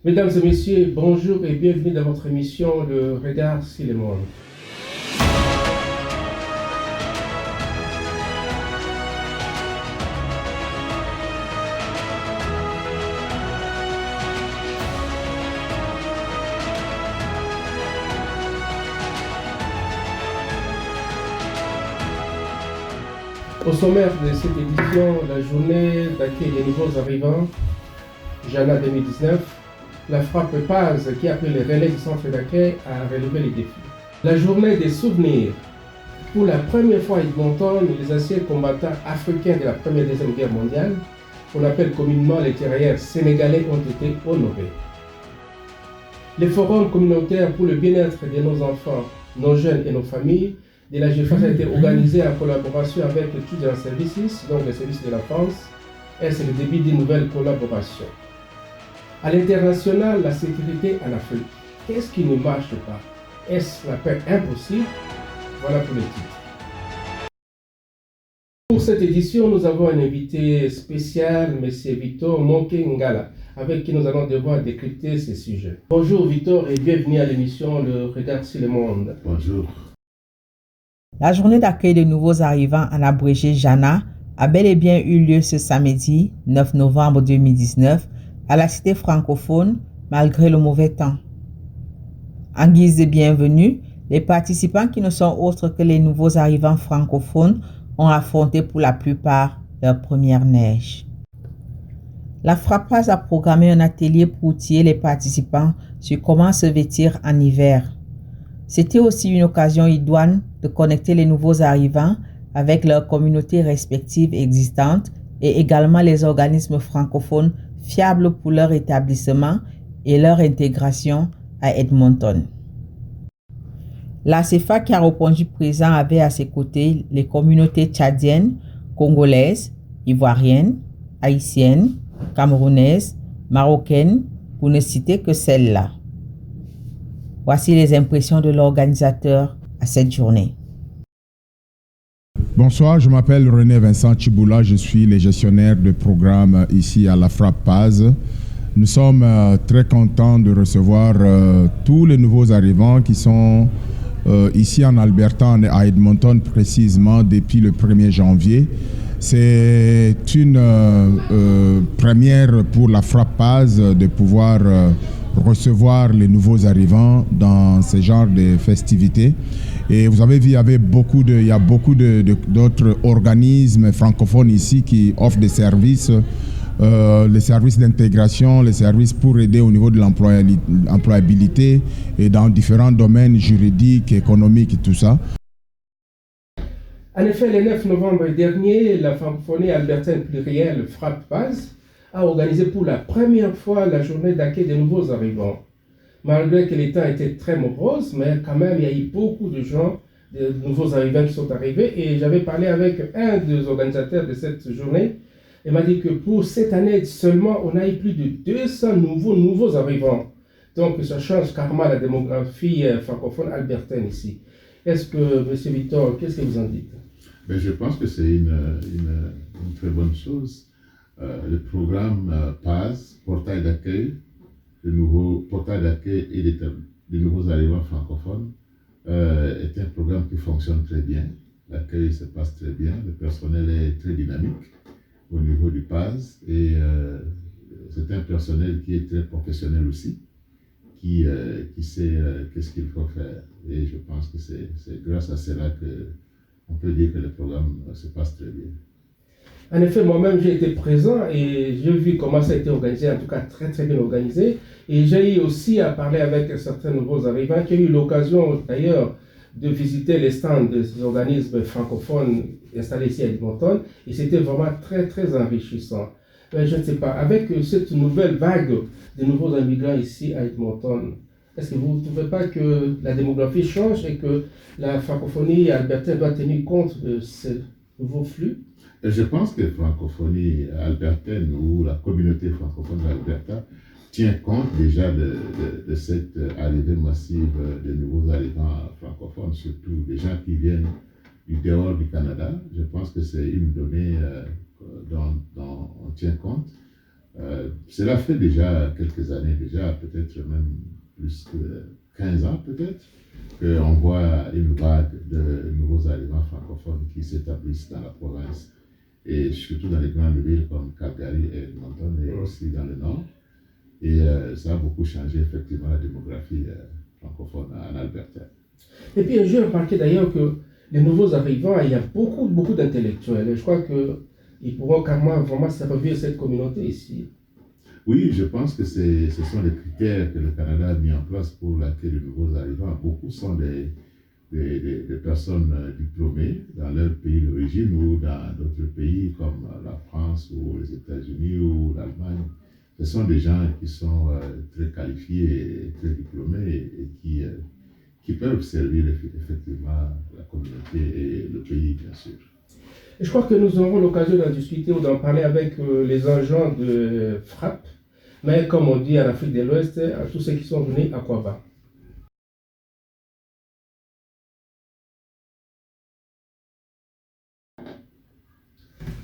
Mesdames et messieurs, bonjour et bienvenue dans votre émission Le Regard sur le monde. Au sommaire de cette édition, la journée d'accueil des nouveaux arrivants, Jana 2019, la frappe Paz qui a pris le relais du centre d'accueil a relevé les défis. La journée des souvenirs. Pour la première fois à Edmonton, les anciens combattants africains de la Première et Deuxième Guerre mondiale, qu'on appelle communément les tirailleurs sénégalais, ont été honorés. Le forum communautaire pour le bien-être de nos enfants, nos jeunes et nos familles de la GFAS a été organisé en collaboration avec Children's Services, donc le service de l'enfance, et c'est le début d'une nouvelle collaboration. À l'international, la sécurité en Afrique. Qu'est-ce qui ne marche pas? Est-ce la paix impossible? Voilà pour le titre. Pour cette édition, nous avons un invité spécial, M. Victor Monkengala, avec qui nous allons devoir décrypter ces sujets. Bonjour Victor et bienvenue à l'émission Le Regard sur le monde. Bonjour. La journée d'accueil des nouveaux arrivants en abrégé Jana a bel et bien eu lieu ce samedi 9 novembre 2019 à la cité francophone malgré le mauvais temps. En guise de bienvenue, les participants qui ne sont autres que les nouveaux arrivants francophones ont affronté pour la plupart leur première neige. La Frappaz a programmé un atelier pour outiller les participants sur comment se vêtir en hiver. C'était aussi une occasion idoine de connecter les nouveaux arrivants avec leurs communautés respectives existantes et également les organismes francophones fiables pour leur établissement et leur intégration à Edmonton. La CFA qui a répondu présent avait à ses côtés les communautés tchadiennes, congolaises, ivoiriennes, haïtiennes, camerounaises, marocaines, pour ne citer que celles-là. Voici les impressions de l'organisateur à cette journée. Bonsoir, je m'appelle René Vincent Chiboula, je suis le gestionnaire de programme ici à la Frappaz. Nous sommes très contents de recevoir tous les nouveaux arrivants qui sont ici en Alberta, à Edmonton précisément depuis le 1er janvier. C'est une première pour la Frappaz de pouvoir recevoir les nouveaux arrivants dans ce genre de festivités. Et vous avez vu, il y a beaucoup d'autres organismes francophones ici qui offrent des services, les services d'intégration, les services pour aider au niveau de l'employabilité et dans différents domaines juridiques, économiques et tout ça. En effet, le 9 novembre dernier, la francophonie albertaine plurielle Frappaz a organisé pour la première fois la journée d'accueil des nouveaux arrivants. Malgré que les temps étaient très moroses, mais quand même, il y a eu beaucoup de gens, de nouveaux arrivants qui sont arrivés. Et j'avais parlé avec un des organisateurs de cette journée. Il m'a dit que pour cette année seulement, on a eu plus de 200 nouveaux arrivants. Donc, ça change carrément la démographie francophone albertaine ici. Est-ce que, M. Victor, qu'est-ce que vous en dites? Je pense que c'est une très bonne chose. Le programme PAZ, portail d'accueil, portail d'accueil et des nouveaux arrivants francophones, est un programme qui fonctionne très bien. L'accueil se passe très bien, le personnel est très dynamique au niveau du PAZ et c'est un personnel qui est très professionnel aussi, qui sait qu'est-ce qu'il faut faire. Et je pense que c'est grâce à cela qu'on peut dire que le programme se passe très bien. En effet, moi-même, j'ai été présent et j'ai vu comment ça a été organisé, en tout cas très très bien organisé. Et j'ai eu aussi à parler avec certains nouveaux arrivants qui ont eu l'occasion d'ailleurs de visiter les stands des organismes francophones installés ici à Edmonton. Et c'était vraiment très très enrichissant. Mais je ne sais pas, avec cette nouvelle vague de nouveaux immigrants ici à Edmonton, est-ce que vous ne trouvez pas que la démographie change et que la francophonie albertaine doit tenir compte de ce nouveau flux? Je pense que la francophonie albertaine ou la communauté francophone d'Alberta tient compte déjà de cette arrivée massive de nouveaux arrivants francophones, surtout des gens qui viennent du dehors du Canada. Je pense que c'est une donnée dont on tient compte. Cela fait déjà quelques années, déjà peut-être même plus que 15 ans peut-être, qu'on voit une vague de nouveaux arrivants francophones qui s'établissent dans la province et surtout dans les grandes villes comme Calgary et Edmonton et aussi dans le nord. Et ça a beaucoup changé effectivement la démographie francophone en Alberta. Et puis j'ai remarqué d'ailleurs que les nouveaux arrivants, il y a beaucoup d'intellectuels. Et je crois qu'ils pourront carrément vraiment servir cette communauté ici. Oui, je pense que ce sont les critères que le Canada a mis en place pour l'accueil de nouveaux arrivants. Beaucoup sont des personnes diplômées dans leur pays d'origine ou dans d'autres pays comme la France ou les États-Unis ou l'Allemagne. Ce sont des gens qui sont très qualifiés et très diplômés et qui peuvent servir effectivement la communauté et le pays, bien sûr. Et je crois que nous aurons l'occasion d'en discuter ou d'en parler avec les agents de FRAP, mais comme on dit en Afrique de l'Ouest, à tous ceux qui sont venus à Akwaaba.